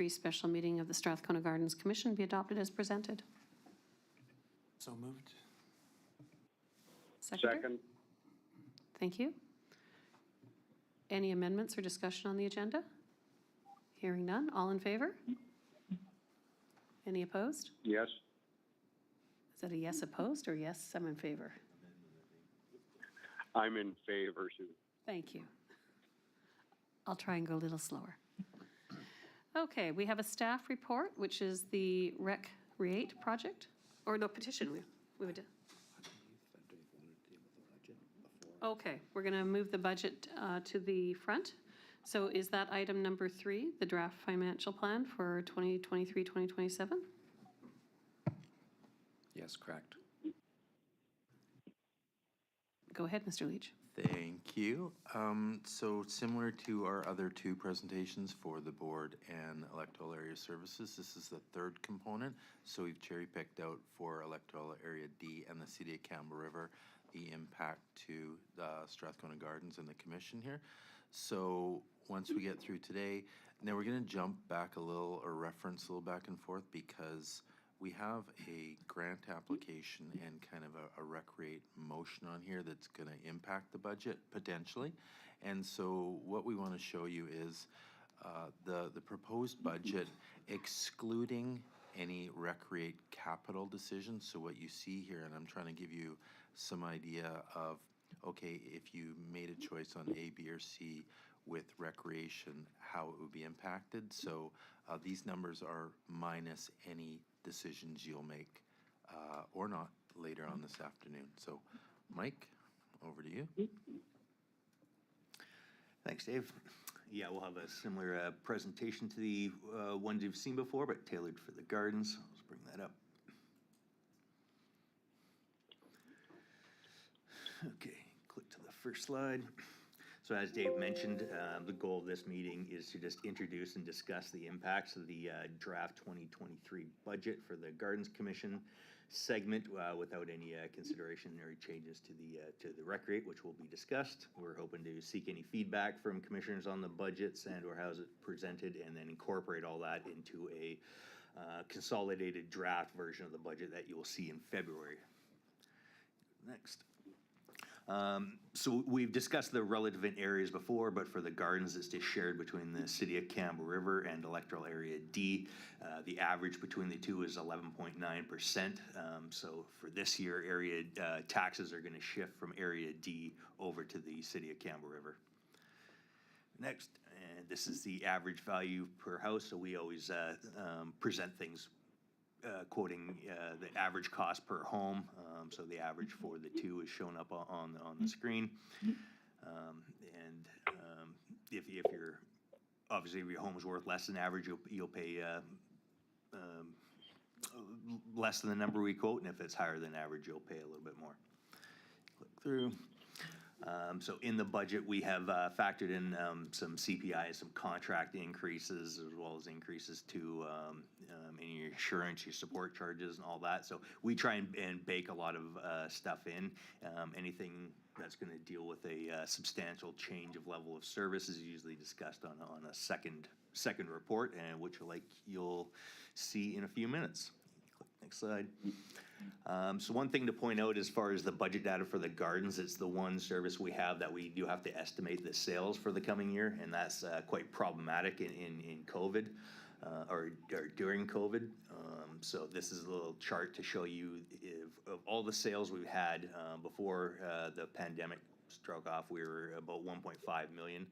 2023 special meeting of the Strathcona Gardens Commission be adopted as presented. So moved. Seconder? Second. Thank you. Any amendments or discussion on the agenda? Hearing none. All in favor? Any opposed? Yes. Is that a yes opposed or yes, I'm in favor? I'm in favor, Sue. Thank you. I'll try and go a little slower. Okay, we have a staff report, which is the Recreate project, or no, petition. We would. Okay, we're going to move the budget to the front. So is that item number 3, the draft financial plan for 2023-2027? Yes, correct. Go ahead, Mr. Leach. Thank you. So similar to our other 2 presentations for the board and electoral area services, this is the 3rd component. So we've cherry picked out for electoral area D and the city of Campbell River, the impact to the Strathcona Gardens and the commission here. So once we get through today, now we're going to jump back a little or reference a little back and forth because we have a grant application and kind of a recreate motion on here that's going to impact the budget potentially. And so what we want to show you is the proposed budget excluding any recreate capital decisions. So what you see here, and I'm trying to give you some idea of, okay, if you made a choice on A, B, or C with recreation, how it would be impacted. So these numbers are minus any decisions you'll make or not later on this afternoon. So Mike, over to you. Thanks, Dave. Yeah, we'll have a similar presentation to the ones you've seen before, but tailored for the gardens. Let's bring that up. Okay, click to the first slide. So as Dave mentioned, the goal of this meeting is to just introduce and discuss the impacts of the draft 2023 budget for the Gardens Commission segment without any consideration or changes to the recreate, which will be discussed. We're hoping to seek any feedback from commissioners on the budgets and or how's it presented, and then incorporate all that into a consolidated draft version of the budget that you will see in February. Next. So we've discussed the relevant areas before, but for the gardens, it's just shared between the city of Campbell River and electoral area D. The average between the two is 11.9%. So for this year, area taxes are going to shift from area D over to the city of Campbell River. Next, and this is the average value per house. So we always present things quoting the average cost per home. So the average for the 2 is shown up on the screen. If you're, obviously if your home is worth less than average, you'll pay less than the number we quote, and if it's higher than average, you'll pay a little bit more. Click through. So in the budget, we have factored in some CPI, some contract increases, as well as increases to any your insurance, your support charges, and all that. So we try and bake a lot of stuff in. Anything that's going to deal with a substantial change of level of service is usually discussed on a second report, and which you'll see in a few minutes. Next slide. So one thing to point out as far as the budget data for the gardens, it's the one service we have that we do have to estimate the sales for the coming year, and that's quite problematic in COVID or during COVID. So this is a little chart to show you of all the sales we've had before the pandemic struck off. We were about 1.5 million.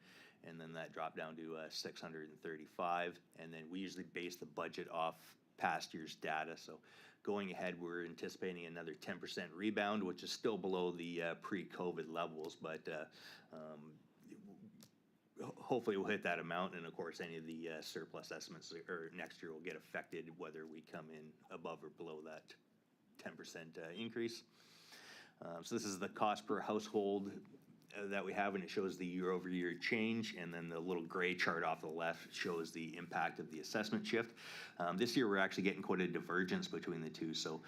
And then that dropped down to 635. And then we usually base the budget off past year's data. So going ahead, we're anticipating another 10% rebound, which is still below the pre-COVID levels, but hopefully we'll hit that amount. And of course, any of the surplus estimates or next year will get affected whether we come in above or below that 10% increase. So this is the cost per household that we have, and it shows the year-over-year change, and then the little gray chart off the left shows the impact of the assessment shift. This year we're actually getting quite a divergence between the two. So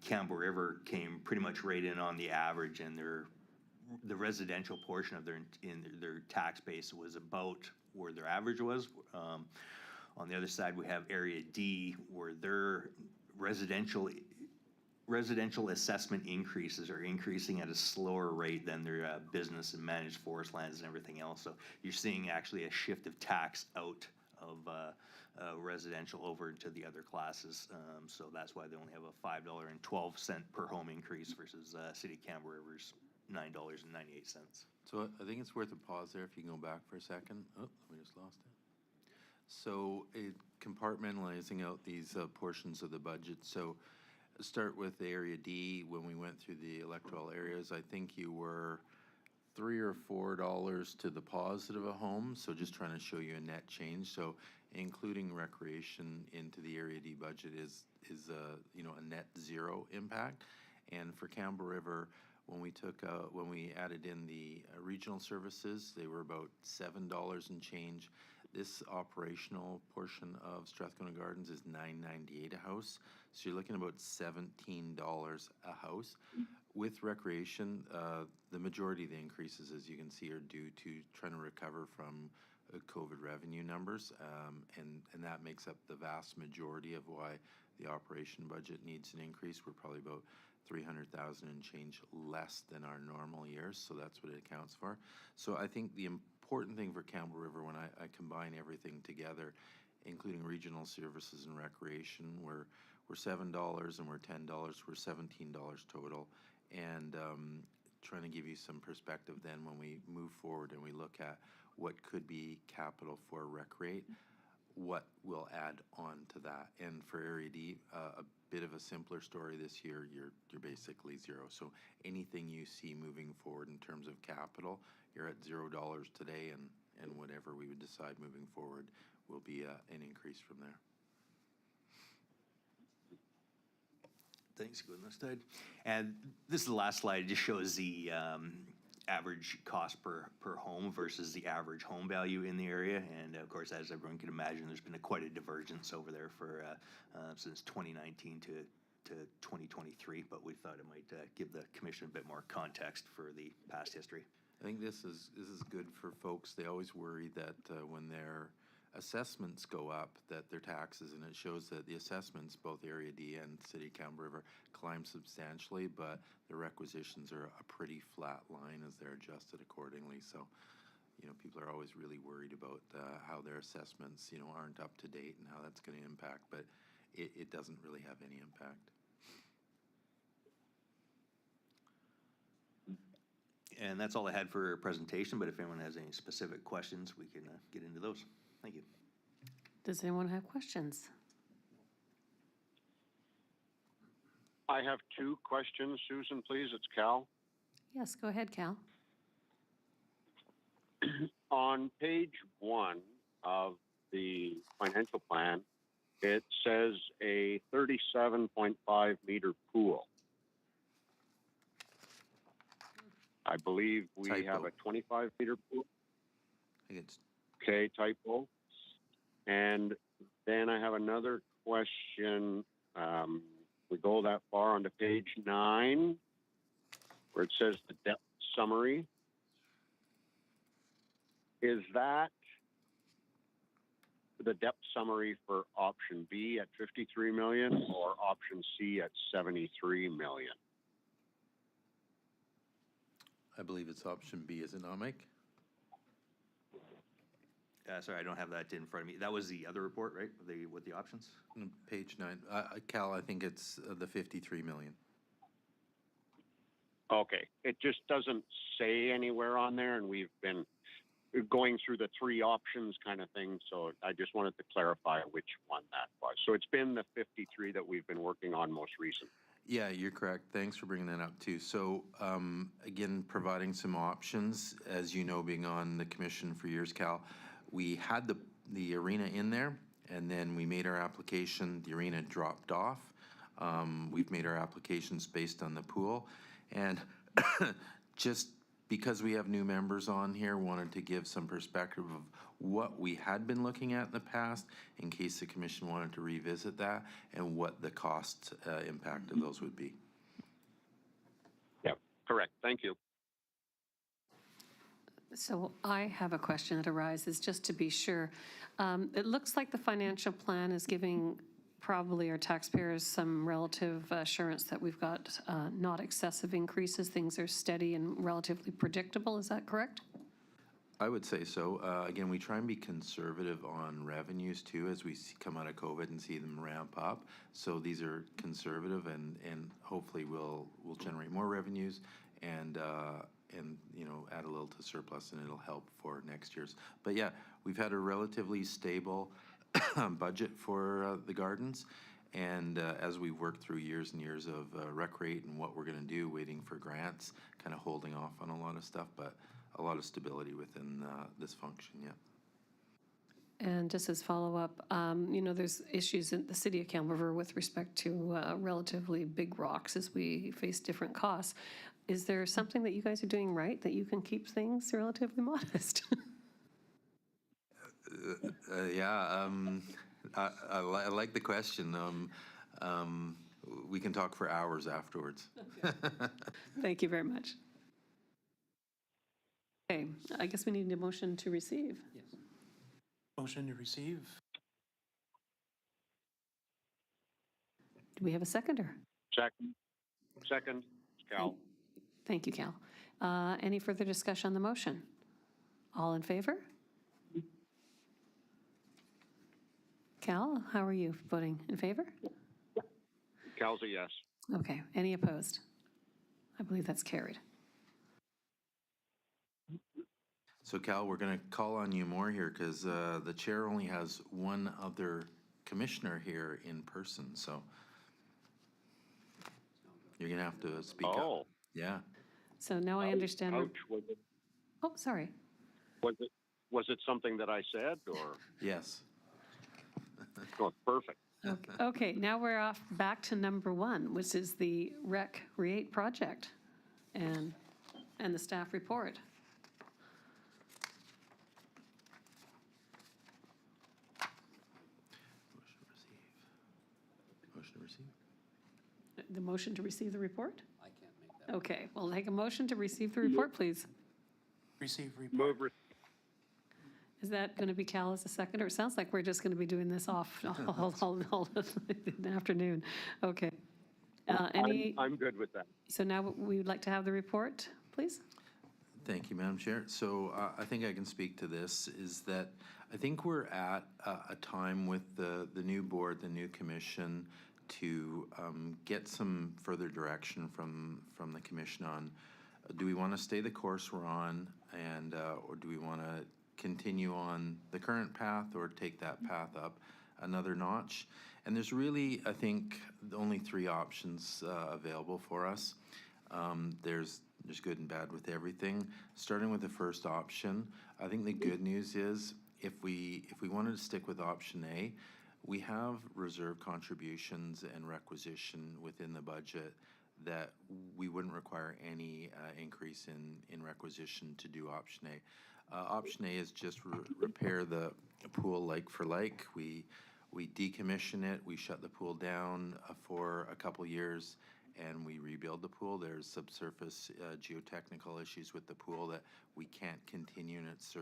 Campbell River came pretty much right in on the average, and the residential portion of their tax base was about where their average was. On the other side, we have Area D, where their residential assessment increases are increasing at a slower rate than their business and managed forest lands and everything else. So you're seeing actually a shift of tax out of residential over to the other classes. So that's why they only have a $5.12 per home increase versus City of Canberra River's $9.98. So I think it's worth a pause there if you can go back for a second. Oh, we just lost it. So compartmentalizing out these portions of the budget. So start with Area D. When we went through the electoral areas, I think you were $3 or $4 to the positive a home. So just trying to show you a net change. So including recreation into the Area D budget is a net zero impact. And for Campbell River, when we added in the regional services, they were about $7 and change. This operational portion of Strathcona Gardens is $9.98 a house. So you're looking about $17 a house. With recreation, the majority of the increases, as you can see, are due to trying to recover from COVID revenue numbers, and that makes up the vast majority of why the operation budget needs an increase. We're probably about 300,000 and change less than our normal years, so that's what it accounts for. So I think the important thing for Campbell River, when I combine everything together, including regional services and recreation, we're $7 and we're $10, we're $17 total, and trying to give you some perspective then when we move forward and we look at what could be capital for recreate, what will add on to that. And for Area D, a bit of a simpler story this year, you're basically zero. So anything you see moving forward in terms of capital, you're at $0 today, and whatever we would decide moving forward will be an increase from there. Thanks, go on this side. And this is the last slide. It just shows the average cost per home versus the average home value in the area. And of course, as everyone can imagine, there's been quite a divergence over there for since 2019 to 2023. But we thought it might give the commission a bit more context for the past history. I think this is good for folks. They always worry that when their assessments go up, that their taxes, and it shows that the assessments, both Area D and City of Campbell River, climb substantially, but the requisitions are a pretty flat line as they're adjusted accordingly. So, people are always really worried about how their assessments, aren't up to date and how that's going to impact, but it doesn't really have any impact. And that's all I had for presentation, but if anyone has any specific questions, we can get into those. Thank you. Does anyone have questions? I have two questions, Susan, please. It's Cal. Yes, go ahead, Cal. On page 1 of the financial plan, it says a 37.5 meter pool. I believe we Typo. have a 25 meter pool. I think it's Okay, typo. And then I have another question. We go that far onto page 9, where it says the depth summary. Is that the depth summary for option B at 53 million or option C at 73 million? I believe it's option B, is it not, Mike? Sorry, I don't have that in front of me. That was the other report, right? With the options? Page 9. Cal, I think it's the 53 million. Okay, it just doesn't say anywhere on there, and we've been going through the 3 options kind of thing, so I just wanted to clarify which one that was. So it's been the 53 that we've been working on most recently. Yeah, you're correct. Thanks for bringing that up too. So again, providing some options, as you know, being on the commission for years, Cal, we had the arena in there, and then we made our application. The arena dropped off. We've made our applications based on the pool, and just because we have new members on here, wanted to give some perspective of what we had been looking at in the past, in case the commission wanted to revisit that, and what the cost impact of those would be. Yep, correct. Thank you. So I have a question that arises, just to be sure. It looks like the financial plan is giving probably our taxpayers some relative assurance that we've got not excessive increases, things are steady and relatively predictable, is that correct? I would say so. Again, we try and be conservative on revenues too, as we come out of COVID and see them ramp up. So these are conservative, and hopefully will generate more revenues and add a little to surplus, and it'll help for next year's. But yeah, we've had a relatively stable budget for the gardens. And as we work through years and years of rec rate and what we're going to do, waiting for grants, kind of holding off on a lot of stuff, but a lot of stability within this function, yeah. And just as follow-up, there's issues in the city of Kamloops River with respect to relatively big rocks as we face different costs. Is there something that you guys are doing right that you can keep things relatively modest? Yeah, I like the question. We can talk for hours afterwards. Thank you very much. Okay, I guess we need a motion to receive. Motion to receive? Do we have a seconder? Second, Cal. Thank you, Cal. Any further discussion on the motion? All in favor? Cal, how are you voting? In favor? Cal's a yes. Okay, any opposed? I believe that's carried. So Cal, we're going to call on you more here because the chair only has one other commissioner here in person, so you're going to have to speak up. Oh. Yeah. So now I understand. Ouch. Oh, sorry. Was it something that I said, or? Yes. Oh, perfect. Okay, now we're off back to number one, which is the Rec Create project and the staff report. Motion to receive. The motion to receive the report? I can't make that. Okay, well, take a motion to receive the report, please. Receive report. Move. Is that going to be Cal as a seconder? It sounds like we're just going to be doing this off all the afternoon. Okay. I'm good with that. So now we would like to have the report, please. Thank you, Madam Chair. So I think I can speak to this, is that I think we're at a time with the new board, the new commission, to get some further direction from the commission on, do we want to stay the course we're on, and or do we want to continue on the current path or take that path up another notch? And there's really, I think, only three options available for us. There's good and bad with everything. Starting with the first option, I think the good news is if we wanted to stick with option A, we have reserve contributions and requisition within the budget that we wouldn't require any increase in requisition to do option A. Option A is just repair the pool like for like. We decommission it, we shut the pool down for a couple years, and we rebuild the pool. There's subsurface geotechnical issues with the pool that we can't continue in its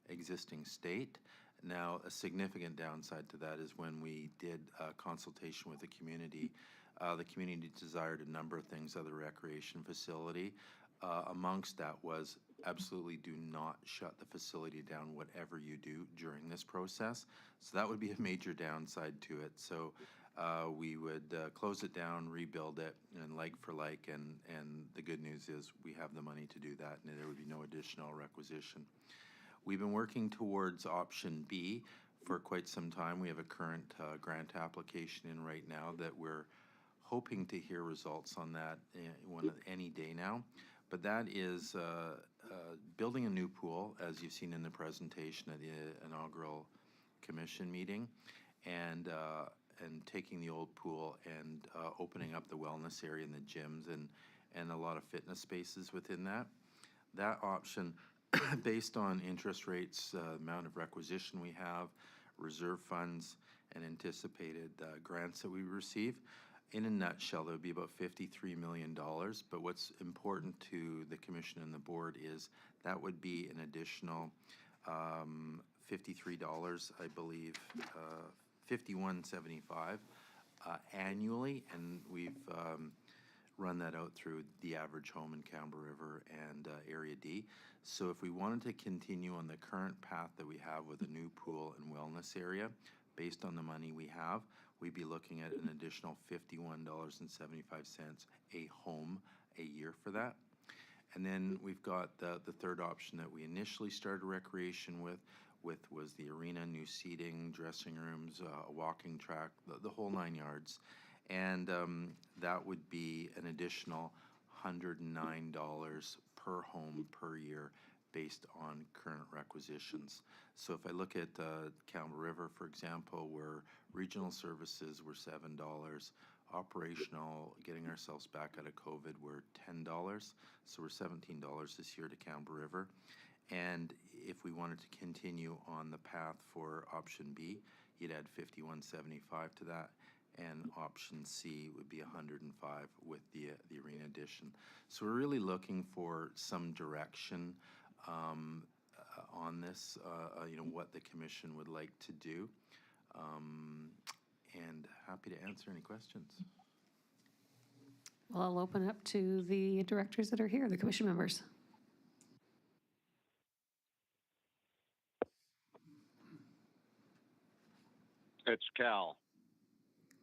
existing state. Now, a significant downside to that is when we did consultation with the community desired a number of things of the recreation facility. Amongst that was absolutely do not shut the facility down, whatever you do during this process. So that would be a major downside to it. So we would close it down, rebuild it, and like for like, and the good news is we have the money to do that, and there would be no additional requisition. We've been working towards option B for quite some time. We have a current grant application in right now that we're hoping to hear results on that any day now. But that is building a new pool, as you've seen in the presentation at the inaugural commission meeting, and taking the old pool and opening up the wellness area and the gyms and a lot of fitness spaces within that. That option, based on interest rates, amount of requisition we have, reserve funds, and anticipated grants that we receive, in a nutshell, there would be about $53 million, but what's important to the commission and the board is that would be an additional $53, I believe, $51.75 annually, and we've run that out through the average home in Campbell River and Area D. So if we wanted to continue on the current path that we have with a new pool and wellness area, based on the money we have, we'd be looking at an additional $51.75 a home a year for that. And then we've got the third option that we initially started recreation with was the arena, new seating, dressing rooms, a walking track, the whole 9 yards. And that would be an additional $109 per home per year based on current requisitions. So if I look at Campbell River, for example, where regional services were $7, operational, getting ourselves back out of COVID, were $10. So we're $17 this year to Campbell River. And if we wanted to continue on the path for option B, you'd add $51.75 to that. And option C would be $105 with the arena addition. So we're really looking for some direction on this, what the commission would like to do. And happy to answer any questions. Well, I'll open up to the directors that are here, the commission members. It's Cal.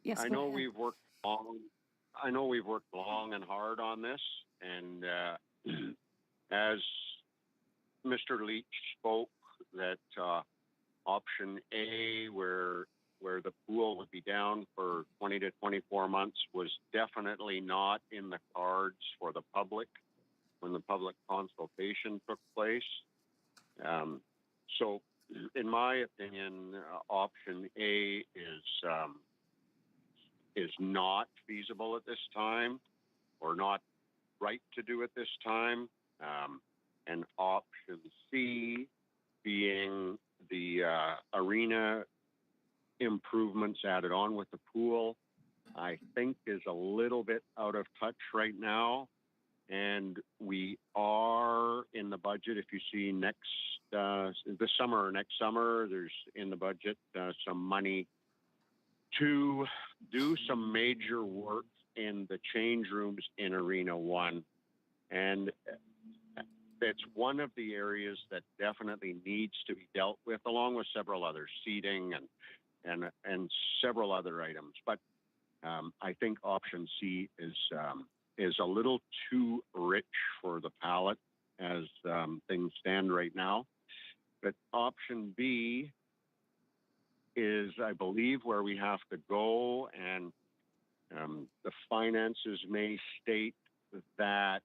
Yes, I go know ahead. we've worked long and hard on this, and as Mr. Leach spoke, that option A, where the pool would be down for 20 to 24 months, was definitely not in the cards for the public when the public consultation took place. So, in my opinion, option A is not feasible at this time, or not right to do at this time. And option C, being the arena improvements added on with the pool, I think is a little bit out of touch right now. And we are in the budget, if you see this summer or next summer, there's in the budget some money to do some major work in the change rooms in Arena 1. And it's one of the areas that definitely needs to be dealt with, along with several other seating and several other items. But I think option C is a little too rich for the palate as things stand right now. But option B is, I believe, where we have to go, and the finances may state that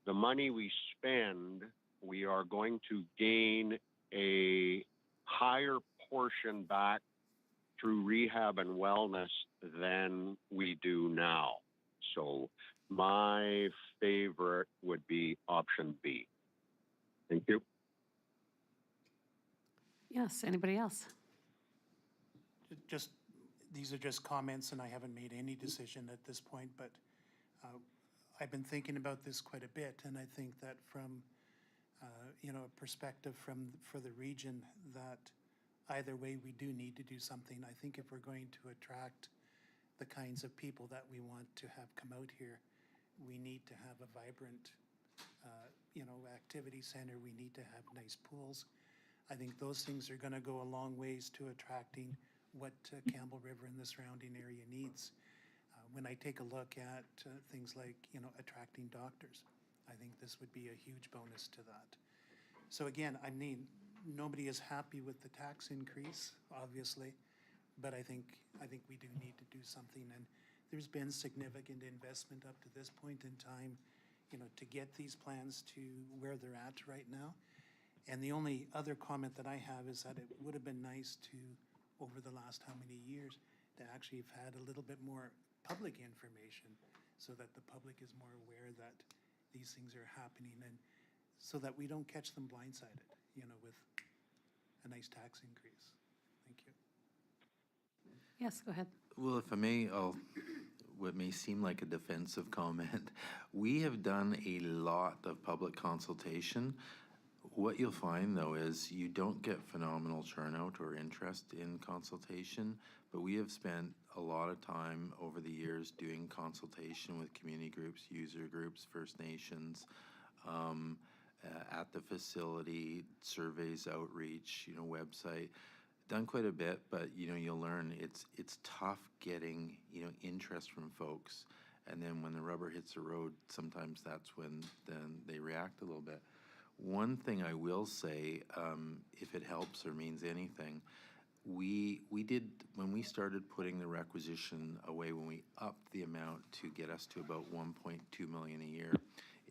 the money we spend, we are going to gain a higher portion back through rehab and wellness than we do now. So my favorite would be option B. Thank you. Yes, anybody else? These are just comments, and I haven't made any decision at this point, but I've been thinking about this quite a bit, and I think that from, a perspective for the region, that either way we do need to do something. I think if we're going to attract the kinds of people that we want to have come out here, we need to have a vibrant, activity center. We need to have nice pools. I think those things are going to go a long ways to attracting what Campbell River and the surrounding area needs. When I take a look at things like, attracting doctors, I think this would be a huge bonus to that. So again, I mean, nobody is happy with the tax increase, obviously, but I think we do need to do something. And there's been significant investment up to this point in time, to get these plans to where they're at right now. And the only other comment that I have is that it would have been nice to, over the last how many years, to actually have had a little bit more public information so that the public is more aware that these things are happening, and so that we don't catch them blindsided, with a nice tax increase. Thank you. Yes, go ahead. Well, if I may, I'll what may seem like a defensive comment. We have done a lot of public consultation. What you'll find, though, is you don't get phenomenal turnout or interest in consultation, but we have spent a lot of time over the years doing consultation with community groups, user groups, First Nations, at the facility, surveys, outreach, website. Done quite a bit, but you'll learn it's tough getting interest from folks, and then when the rubber hits the road, sometimes that's when then they react a little bit. One thing I will say, if it helps or means anything, we did, when we started putting the requisition away, when we upped the amount to get us to about 1.2 million a year,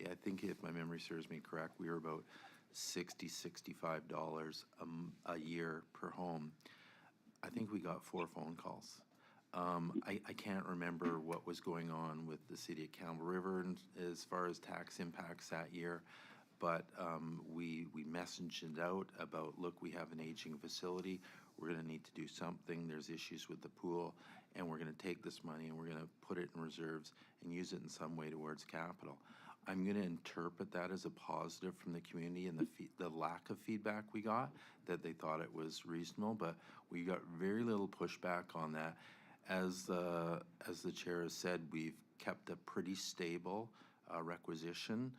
I think if my memory serves me correct, we were about $65 a year per home. I think we got 4 phone calls. I can't remember what was going on with the city of Campbell River as far as tax impacts that year, but we messaged it out about, look, we have an aging facility, we're going to need to do something, there's issues with the pool, and we're going to take this money and we're going to put it in reserves and use it in some way towards capital. I'm going to interpret that as a positive from the community and the lack of feedback we got, that they thought it was reasonable, but we got very little pushback on that. As the chair has said, we've kept a pretty stable requisition.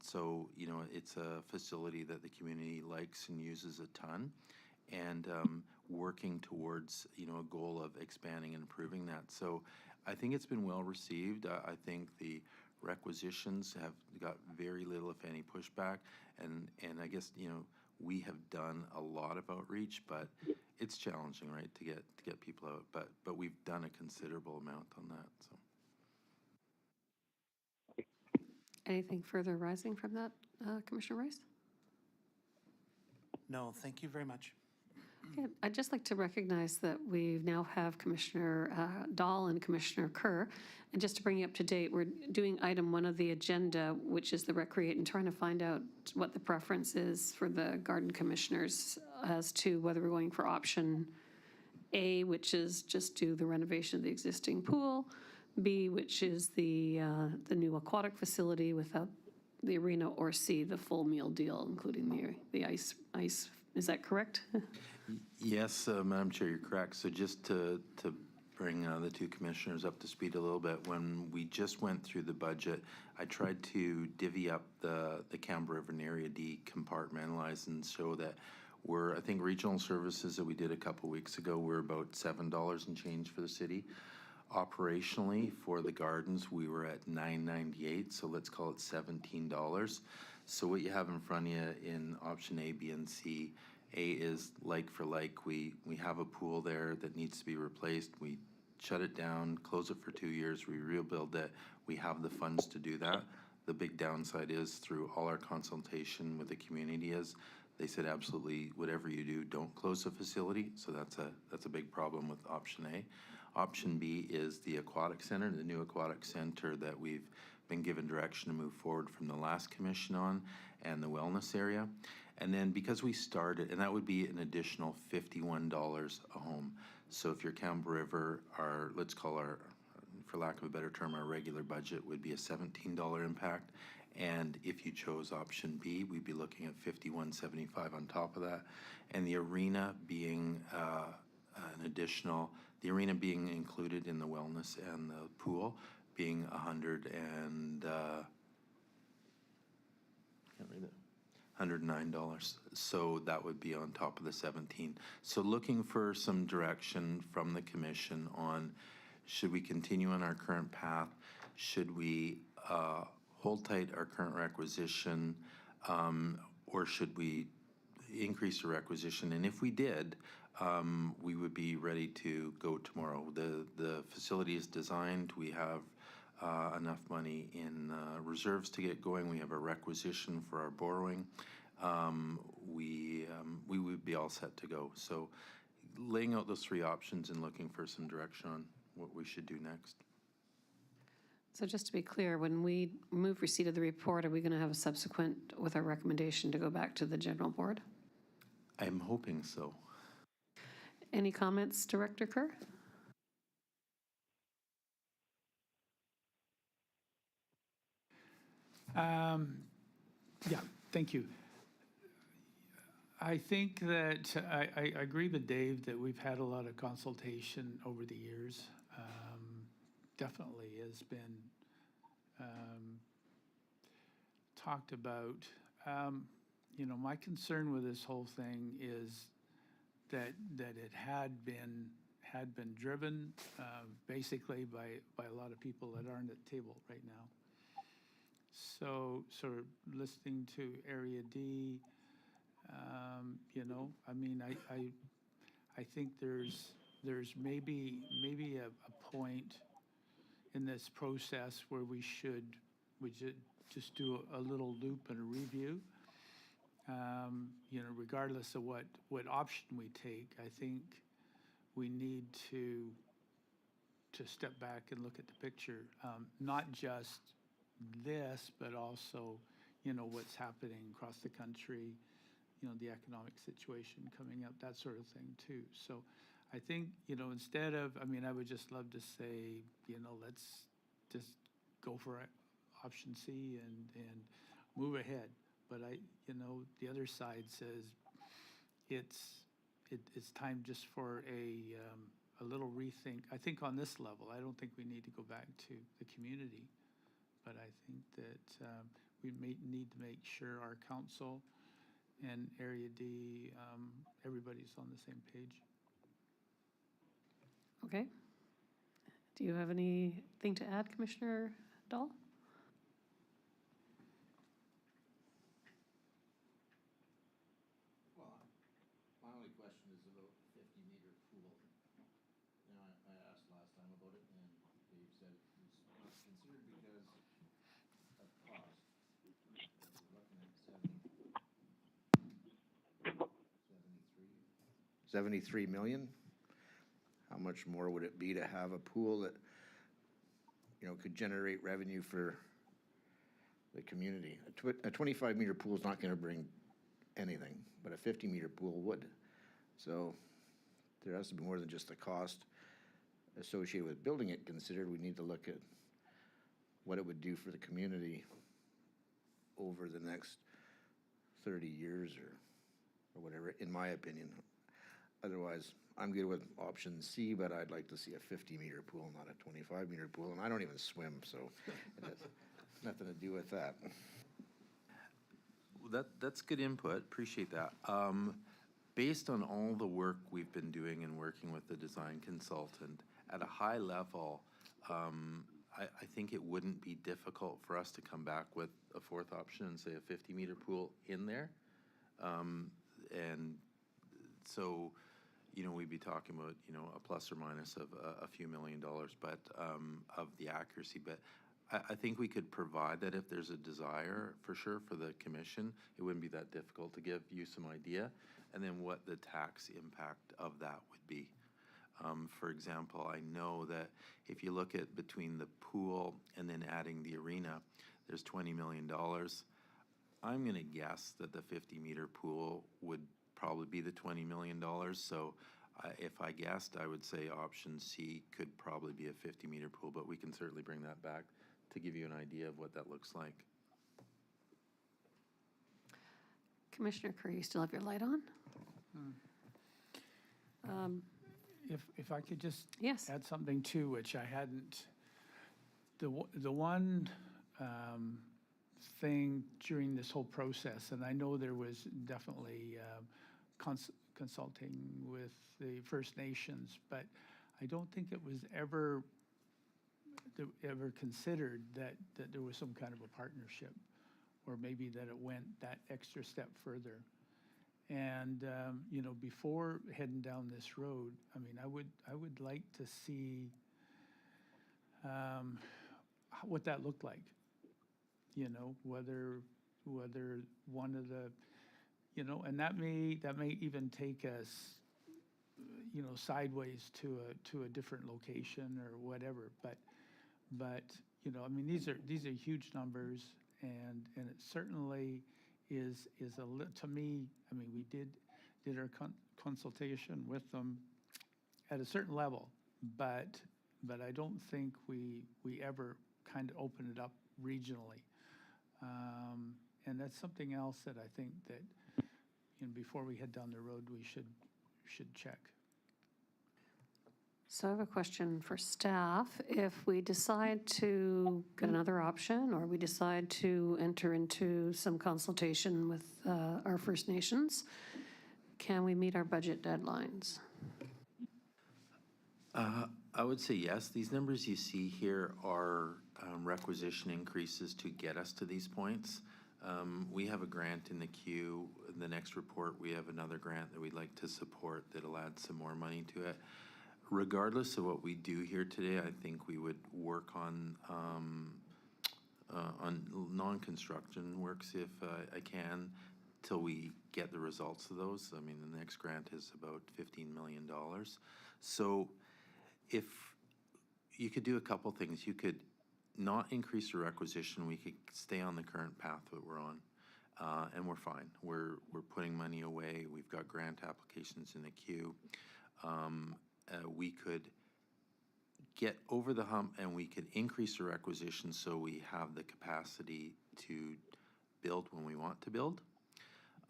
So, it's a facility that the community likes and uses a ton, and working towards, a goal of expanding and improving that. So I think it's been well received. I think the requisitions have got very little, if any, pushback, and I guess, we have done a lot of outreach, but it's challenging, right, to get people out, but we've done a considerable amount on that, so. Anything further arising from that, Commissioner Rice? No, thank you very much. Okay, I'd just like to recognize that we now have Commissioner Dahl and Commissioner Kerr. And just to bring you up to date, we're doing item 1 of the agenda, which is the recreate, and trying to find out what the preference is for the garden commissioners as to whether we're going for option A, which is just do the renovation of the existing pool, B, which is the new aquatic facility without the arena, or C, the full meal deal, including the ice. Is that correct? Yes, Madam Chair, you're correct. So just to bring the 2 commissioners up to speed a little bit, when we just went through the budget, I tried to divvy up the Campbell River and Area D, compartmentalize, and show that I think regional services that we did a couple weeks ago were about $7 and change for the city. Operationally, for the gardens, we were at $9.98, so let's call it $17. So what you have in front of you in option A, B, and C, A is like for like. We have a pool there that needs to be replaced. We shut it down, close it for 2 years, we rebuild it. We have the funds to do that. The big downside is, through all our consultation with the community, is they said absolutely whatever you do, don't close the facility. So that's a big problem with option A. Option B is the aquatic center, the new aquatic center that we've been given direction to move forward from the last commission on, and the wellness area. And then because we started, and that would be an additional $51 a home. So if you're Campbell River, let's call our, for lack of a better term, our regular budget would be a $17 impact. And if you chose option B, we'd be looking at $51.75 on top of that. And the arena being an additional, the arena being included in the wellness and the pool being $109. So that would be on top of the 17. So looking for some direction from the commission on, should we continue on our current path? Should we hold tight our current requisition, or should we increase the requisition? And if we did, we would be ready to go tomorrow. The facility is designed. We have enough money in reserves to get going. We have a requisition for our borrowing. We would be all set to go. So laying out those 3 options and looking for some direction on what we should do next. So just to be clear, when we move receipt of the report, are we going to have a subsequent with our recommendation to go back to the general board? I'm hoping so. Any comments, Director Kerr? Yeah, thank you. I think that I agree with Dave that we've had a lot of consultation over the years. Definitely has been talked about. My concern with this whole thing is that it had been driven basically by a lot of people that aren't at the table right now. So sort of listening to Area D, I think there's maybe a point in this process where we should just do a little loop and a review. Regardless of what option we take, I think we need to step back and look at the picture, not just this, but also, what's happening across the country, the economic situation coming up, that sort of thing too. So I think, instead of, I would just love to say, let's just go for option C and move ahead. But the other side says it's time just for a little rethink. I think on this level, I don't think we need to go back to the community, but I think that we need to make sure our council and Area D, everybody's on the same page. Okay. Do you have anything to add, Commissioner Dahl? Well, my only question is about the 50-meter pool. I asked last time about it, and Dave said it was not considered because of cost. We're looking at 73 million. How much more would it be to have a pool that, could generate revenue for the community? A 25-meter pool is not going to bring anything, but a 50-meter pool would. So there has to be more than just the cost associated with building it considered. We need to look at what it would do for the community over the next 30 years or whatever, in my opinion. Otherwise, I'm good with option C, but I'd like to see a 50-meter pool, not a 25-meter pool. And I don't even swim, so it has nothing to do with that. Well, that's good input. Appreciate that. Based on all the work we've been doing and working with the design consultant, at a high level, I think it wouldn't be difficult for us to come back with a fourth option and say a 50-meter pool in there. And so, we'd be talking about, a plus or minus of a few $1 million, but of the accuracy. But I think we could provide that if there's a desire, for sure, for the commission. It wouldn't be that difficult to give you some idea, and then what the tax impact of that would be. For example, I know that if you look at between the pool and then adding the arena, there's $20 million. I'm going to guess that the 50-meter pool would probably be the $20 million. So if I guessed, I would say option C could probably be a 50-meter pool, but we can certainly bring that back to give you an idea of what that looks like. Commissioner Kerr, you still have your light on? If I could just Yes. add something too, which I hadn't, the one thing during this whole process, and I know there was definitely consulting with the First Nations, but I don't think it was ever considered that there was some kind of a partnership, or maybe that it went that extra step further. And before heading down this road, I would like to see what that looked like. Whether one of the, and that may even take us, sideways to a different location or whatever. But these are huge numbers, and it certainly is to me. We did our consultation with them at a certain level, but I don't think we ever kind of opened it up regionally. And that's something else that I think that, before we head down the road, we should check. So I have a question for staff. If we decide to get another option, or we decide to enter into some consultation with our First Nations, can we meet our budget deadlines? I would say yes. These numbers you see here are requisition increases to get us to these points. We have a grant in the queue. In the next report, we have another grant that we'd like to support that'll add some more money to it. Regardless of what we do here today, I think we would work on non-construction works if I can, till we get the results of those. I mean, the next grant is about $15 million. So if you could do a couple things, you could not increase the requisition, we could stay on the current path that we're on, and we're fine. We're putting money away. We've got grant applications in the queue. We could get over the hump and we could increase the requisition so we have the capacity to build when we want to build.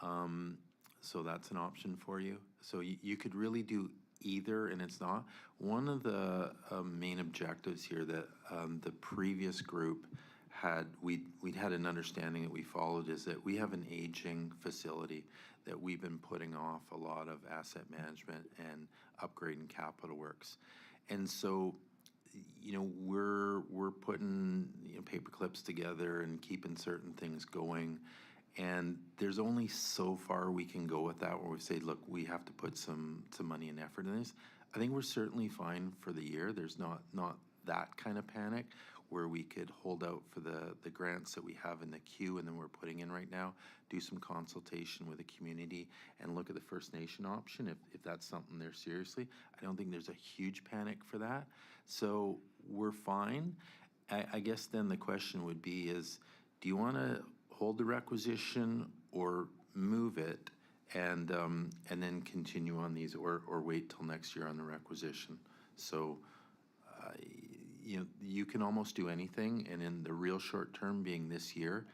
So that's an option for you. So you could really do either, and it's not. One of the main objectives here that the previous group had, we'd had an understanding that we followed, is that we have an aging facility that we've been putting off a lot of asset management and upgrading capital works. And so, we're putting paper clips together and keeping certain things going. And there's only so far we can go with that, where we say, look, we have to put some money and effort in this. I think we're certainly fine for the year. There's not that kind of panic where we could hold out for the grants that we have in the queue and then we're putting in right now, do some consultation with the community and look at the First Nation option if that's something they're seriously. I don't think there's a huge panic for that. So we're fine. I guess then the question would be is, do you want to hold the requisition or move it and then continue on these, or wait till next year on the requisition? So you can almost do anything, and in the real short term, being this year,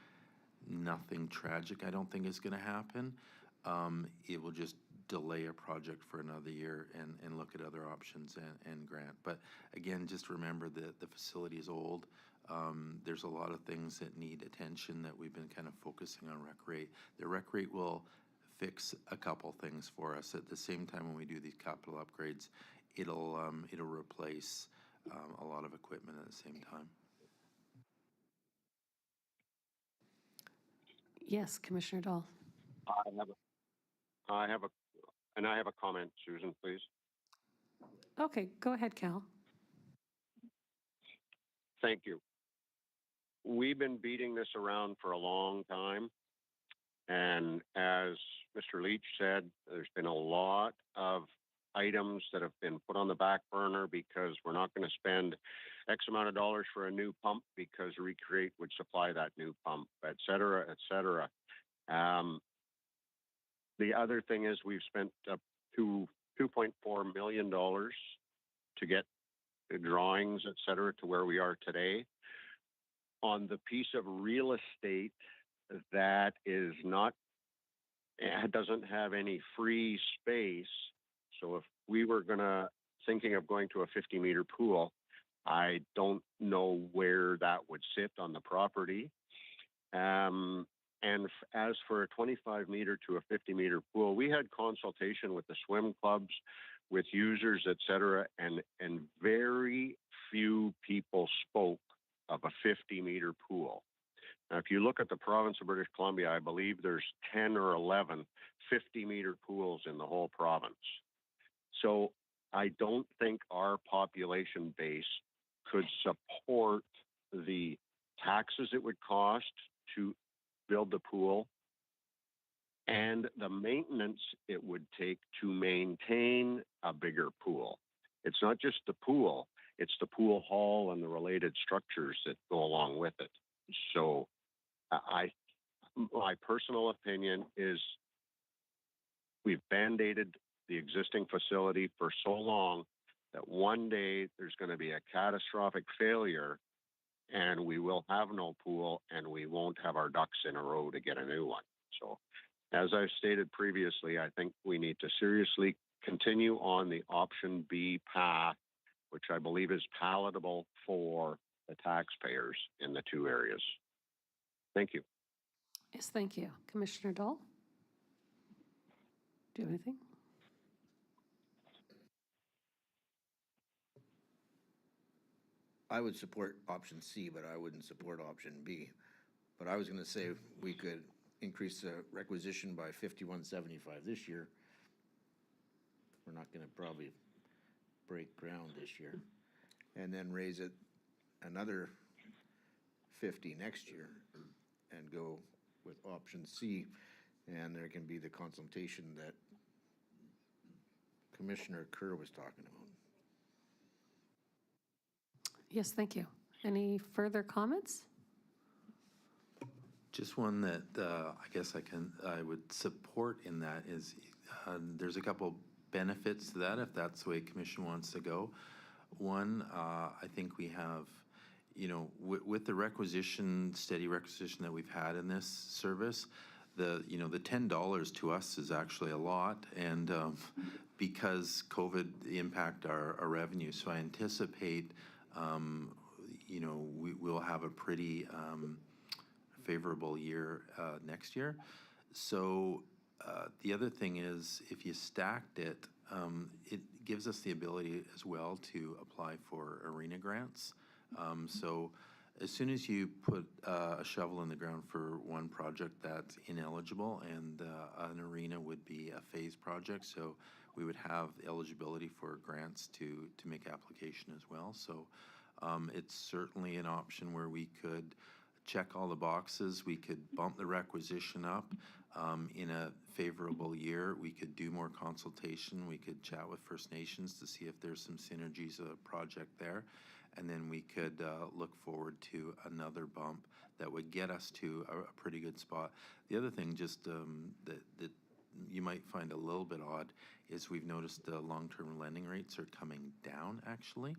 nothing tragic I don't think is going to happen. It will just delay a project for another year and look at other options and grant. But again, just remember that the facility is old. There's a lot of things that need attention that we've been kind of focusing on rec rate. The rec rate will fix a couple things for us. At the same time, when we do these capital upgrades, it'll replace a lot of equipment at the same time. Yes, Commissioner Dahl. I have a comment, Susan, please. Okay, go ahead, Cal. Thank you. We've been beating this around for a long time. And as Mr. Leach said, there's been a lot of items that have been put on the back burner because we're not going to spend X amount of dollars for a new pump because Recreate would supply that new pump, et cetera, et cetera. The other thing is we've spent up to $2.4 million to get the drawings, et cetera, to where we are today on the piece of real estate that is not, it doesn't have any free space. So if we were thinking of going to a 50-meter pool, I don't know where that would sit on the property. And as for a 25-meter to a 50-meter pool, we had consultation with the swim clubs, with users, et cetera, and very few people spoke of a 50-meter pool. Now, if you look at the province of British Columbia, I believe there's 10 or 11 50-meter pools in the whole province. So I don't think our population base could support the taxes it would cost to build the pool and the maintenance it would take to maintain a bigger pool. It's not just the pool, it's the pool hall and the related structures that go along with it. So my personal opinion is we've band-aided the existing facility for so long that one day there's going to be a catastrophic failure and we will have no pool, and we won't have our ducks in a row to get a new one. So, as I've stated previously, I think we need to seriously continue on the option B path, which I believe is palatable for the taxpayers in the two areas. Thank you. Yes, thank you. Commissioner Dahl? Do you have anything? I would support option C, but I wouldn't support option B. But I was gonna say we could increase the requisition by 5175 this year. We're not gonna probably break ground this year. And then raise it another 50 next year and go with option C. And there can be the consultation that Commissioner Kerr was talking about. Yes, thank you. Any further comments? Just one that I guess I would support in that is there's a couple benefits to that if that's the way Commission wants to go. One, I think we have, with the requisition, steady requisition that we've had in this service, the $10 to us is actually a lot, and because COVID impacted our revenue, so I anticipate, we'll have a pretty favorable year next year. So the other thing is, if you stacked it, it gives us the ability as well to apply for arena grants. So as soon as you put a shovel in the ground for one project that's ineligible, and an arena would be a phased project, so we would have eligibility for grants to make application as well. So it's certainly an option where we could check all the boxes. We could bump the requisition up. In a favorable year, we could do more consultation. We could chat with First Nations to see if there's some synergies of a project there. And then we could look forward to another bump that would get us to a pretty good spot. The other thing just that you might find a little bit odd is we've noticed the long-term lending rates are coming down, actually.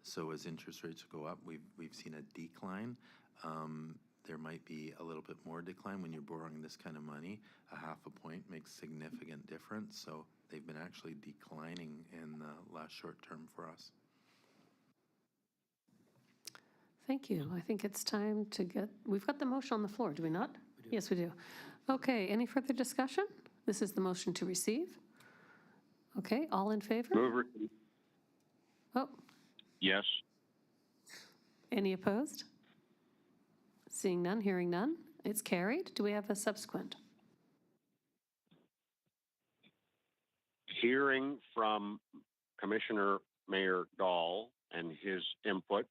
So as interest rates go up, we've seen a decline. There might be a little bit more decline when you're borrowing this kind of money. A half a point makes significant difference. So they've been actually declining in the last short term for us. Thank you. I think it's time to we've got the motion on the floor, do we not? We do. Yes, we do. Okay, any further discussion? This is the motion to receive. Okay, all in favor? Mover. Oh, Yes. any opposed? Seeing none, hearing none, it's carried. Do we have a subsequent? Hearing from Commissioner Mayor Dahl and his input,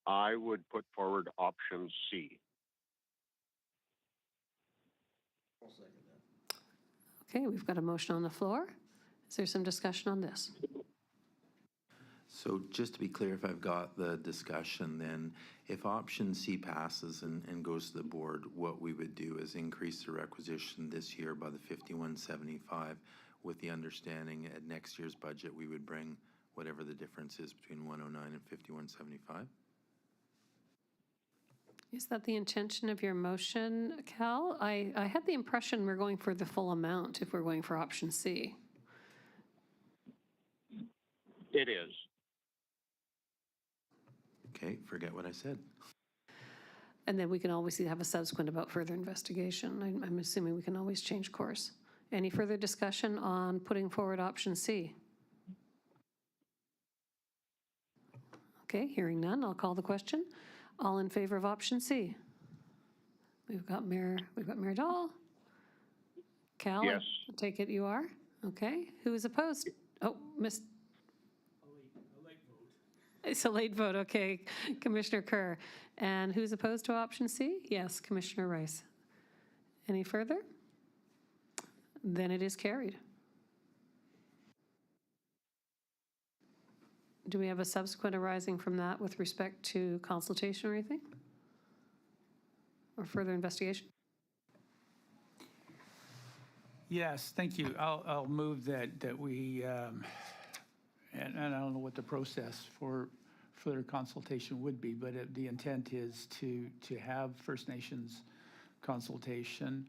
I would put forward option C. Okay, we've got a motion on the floor. Is there some discussion on this? So just to be clear, if I've got the discussion, then if option C passes and goes to the board, what we would do is increase the requisition this year by the 5175, with the understanding at next year's budget we would bring whatever the difference is between 109 and 5175. Is that the intention of your motion, Cal? I had the impression we're going for the full amount if we're going for option C. It is. Okay, forget what I said. And then we can always have a subsequent about further investigation. I'm assuming we can always change course. Any further discussion on putting forward option C? Okay, hearing none, I'll call the question. All in favor of option C? We've got Mayor Dahl. Cal? Yes. I take it you are? Okay. Who is opposed? Oh, Miss. A late vote. It's a late vote, okay. Commissioner Kerr. And who's opposed to option C? Yes, Commissioner Rice. Any further? Then it is carried. Do we have a subsequent arising from that with respect to consultation or anything? Or further investigation? Yes, thank you. I'll move that we, and I don't know what the process for further consultation would be, but the intent is to have First Nations consultation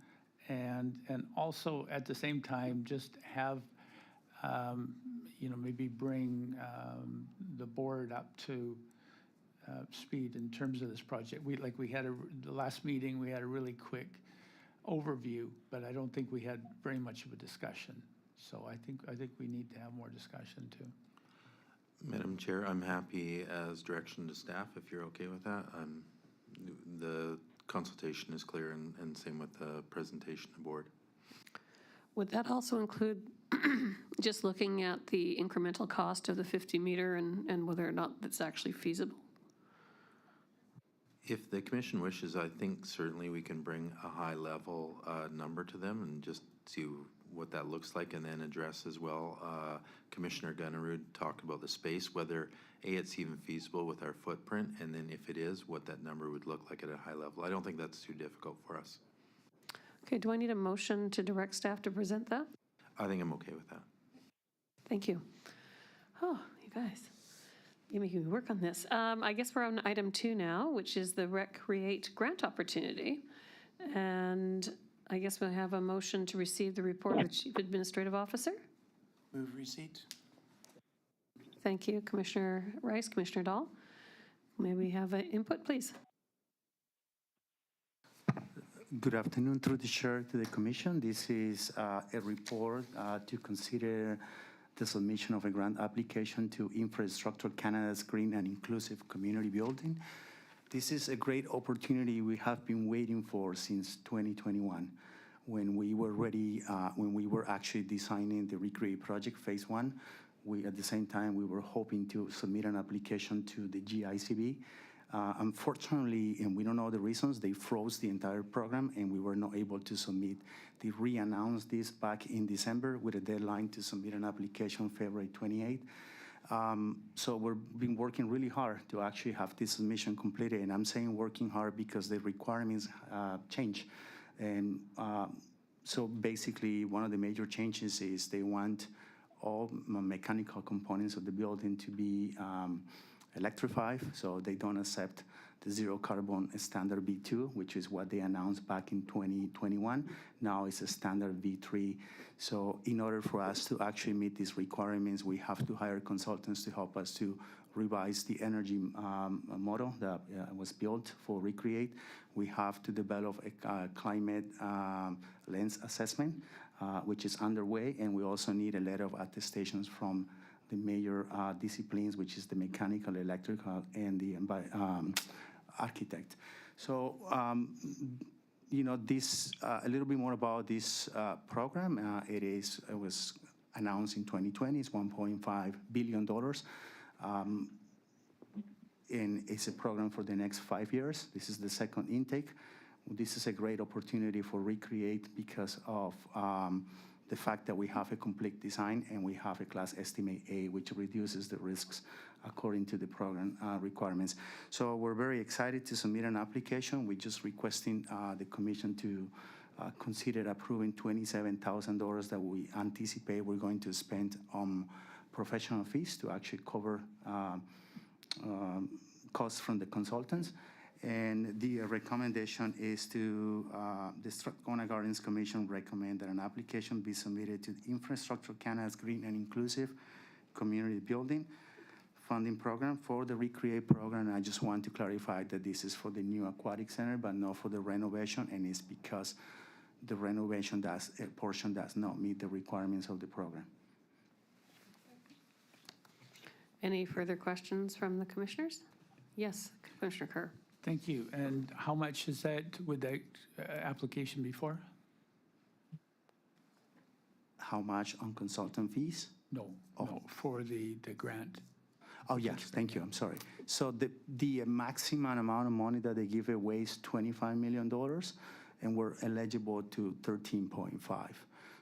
and also at the same time just have, maybe bring the board up to speed in terms of this project. We had the last meeting, we had a really quick overview, but I don't think we had very much of a discussion. So I think we need to have more discussion too. Madam Chair, I'm happy as direction to staff, if you're okay with that. The consultation is clear and same with the presentation to board. Would that also include just looking at the incremental cost of the 50 meter and whether or not that's actually feasible? If the commission wishes, I think certainly we can bring a high level number to them and just see what that looks like, and then address as well. Commissioner Gunnerud talked about the space, whether it's even feasible with our footprint, and then if it is, what that number would look like at a high level. I don't think that's too difficult for us. Okay, do I need a motion to direct staff to present that? I think I'm okay with that. Thank you. Oh, you guys, you're making me work on this. I guess we're on item 2 now, which is the Recreate grant opportunity. And I guess we'll have a motion to receive the report of the Chief Administrative Officer. Move receipt. Thank you, Commissioner Rice, Commissioner Dahl. May we have an input, please? Good afternoon, through the chair to the commission. This is a report to consider the submission of a grant application to Infrastructure Canada's Green and Inclusive Community Building. This is a great opportunity we have been waiting for since 2021, when we were ready, when we were actually designing the Recreate project phase 1. At the same time, we were hoping to submit an application to the GICB. Unfortunately, and we don't know the reasons, they froze the entire program and we were not able to submit. They re-announced this back in December with a deadline to submit an application February 28th. So we've been working really hard to actually have this submission completed, and I'm saying working hard because the requirements change. And so basically one of the major changes is they want all mechanical components of the building to be electrified, so they don't accept the zero carbon standard V2, which is what they announced back in 2021. Now it's a standard V3. So in order for us to actually meet these requirements, we have to hire consultants to help us to revise the energy model that was built for Recreate. We have to develop a climate lens assessment, which is underway, and we also need a letter of attestations from the major disciplines, which is the mechanical, electrical, and the architect. So, this a little bit more about this program. It was announced in 2020. It's $1.5 billion, and it's a program for the next 5 years. This is the second intake. This is a great opportunity for Recreate because of the fact that we have a complete design and we have a class estimate A, which reduces the risks according to the program requirements. So we're very excited to submit an application. We're just requesting the commission to consider approving $27,000 that we anticipate we're going to spend on professional fees to actually cover costs from the consultants. And the recommendation is to, the Strathcona Gardens Commission recommend that an application be submitted to the Infrastructure Canada's Green and Inclusive Community Building Funding Program for the Recreate program. And I just want to clarify that this is for the new aquatic center, but not for the renovation, and it's because the renovation portion does not meet the requirements of the program. Any further questions from the commissioners? Yes, Commissioner Kerr. Thank you. And how much is that, would that application be for? How much on consultant fees? No, no, for the grant. Oh, yes, thank you, I'm sorry. So the maximum amount of money that they give away is $25 million, and we're eligible to 13.5.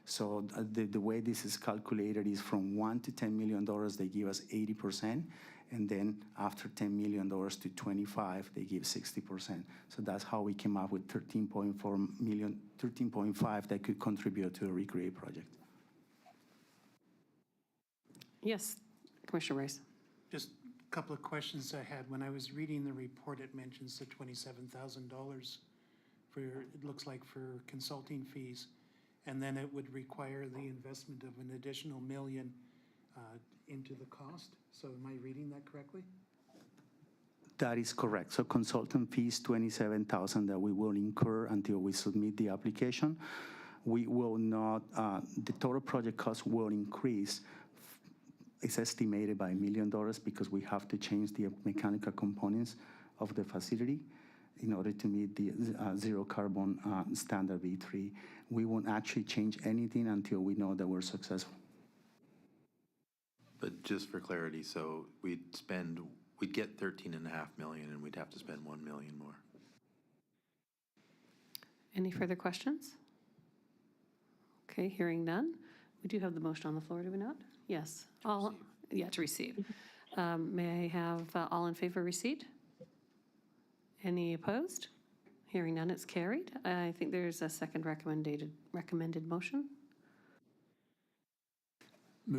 So the way this is calculated is from $1 to $10 million, they give us 80%, and then after $10 million to 25, they give 60%. So that's how we came up with 13.4 million, 13.5 that could contribute to a Recreate project. Yes, Commissioner Rice. Just couple of questions I had. When I was reading the report, it mentions the $27,000 for, it looks like for consulting fees. And then it would require the investment of an additional $1 million into the cost. So am I reading that correctly? That is correct. So consultant fees, 27,000 that we will incur until we submit the application. We will not, the total project cost will increase. It's estimated by $1 million because we have to change the mechanical components of the facility in order to meet the zero carbon standard V3. We won't actually change anything until we know that we're successful. But just for clarity, so we'd get 13.5 million and we'd have to spend 1 million more. Any further questions? Okay, hearing none. We do have the motion on the floor, do we not? Yes. Yeah, to receive. May I have all in favor receipt? Any opposed? Hearing none, it's carried. I think there's a second recommended motion.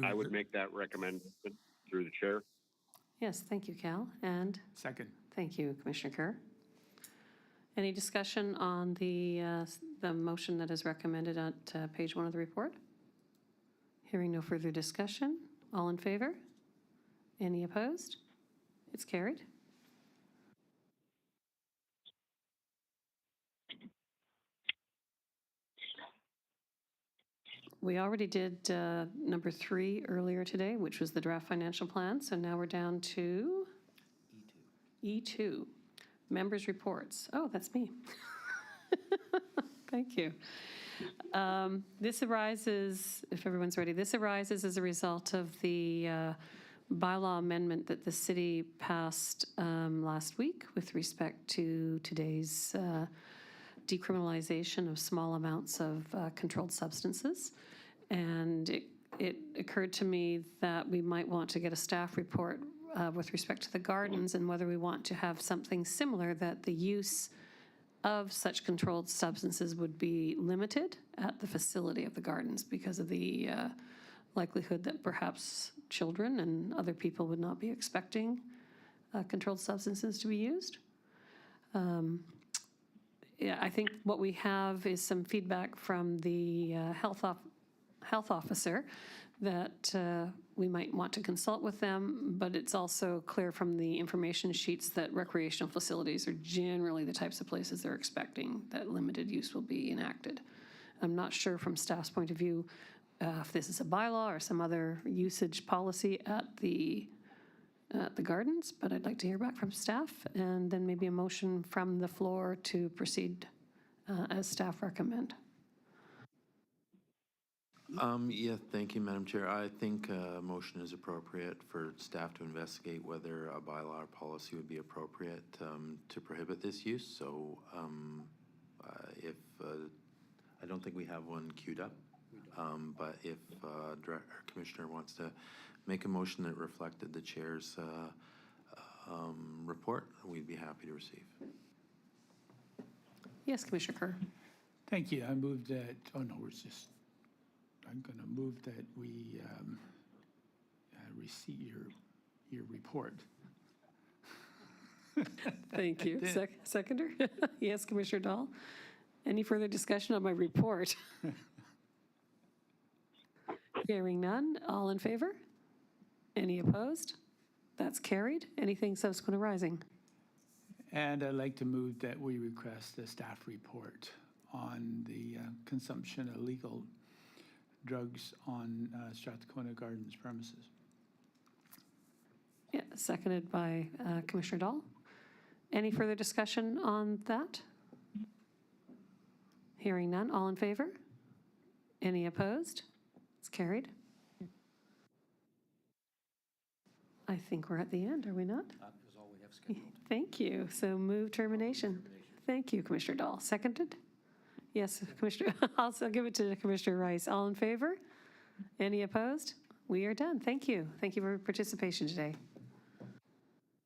I would make that recommendation through the chair. Yes, thank you, Cal. And Second. thank you, Commissioner Kerr. Any discussion on the motion that is recommended at page 1 of the report? Hearing no further discussion. All in favor? Any opposed? It's carried. We already did number 3 earlier today, which was the draft financial plan. So now we're down to E2. Members' reports. Oh, that's me. Thank you. This arises, if everyone's ready, this arises as a result of the bylaw amendment that the city passed last week with respect to today's decriminalization of small amounts of controlled substances. And it occurred to me that we might want to get a staff report with respect to the gardens and whether we want to have something similar, that the use of such controlled substances would be limited at the facility of the gardens because of the likelihood that perhaps children and other people would not be expecting controlled substances to be used. Yeah, I think what we have is some feedback from the health officer that we might want to consult with them, but it's also clear from the information sheets that recreational facilities are generally the types of places they're expecting that limited use will be enacted. I'm not sure from staff's point of view if this is a bylaw or some other usage policy at the gardens, but I'd like to hear back from staff and then maybe a motion from the floor to proceed as staff recommend. Yeah, thank you, Madam Chair. I think a motion is appropriate for staff to investigate whether a bylaw or policy would be appropriate to prohibit this use. So if I don't think we have one queued up, but if our Commissioner wants to make a motion that reflected the chair's report, we'd be happy to receive. Yes, Commissioner Kerr. Thank you. I move that, I'm going to move that we receive your report. Thank you. Seconder? Yes, Commissioner Dahl. Any further discussion on my report? Hearing none. All in favor? Any opposed? That's carried. Anything subsequent arising? And I'd like to move that we request a staff report on the consumption of illegal drugs on Strathcona Gardens premises. Yeah, seconded by Commissioner Dahl. Any further discussion on that? Hearing none. All in favor? Any opposed? It's carried. I think we're at the end, are we not? That is all we have scheduled. Thank you. So move termination. Thank you, Commissioner Dahl. Seconded? Yes, Commissioner. I'll give it to Commissioner Rice. All in favor? Any opposed? We are done. Thank you. Thank you for your participation today.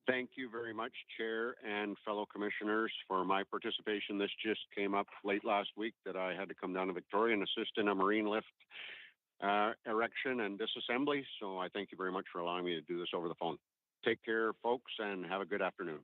Thank you very much, Chair and fellow commissioners, for my participation. This just came up late last week that I had to come down to Victoria and assist in a marine lift erection and disassembly. So I thank you very much for allowing me to do this over the phone. Take care, folks, and have a good afternoon.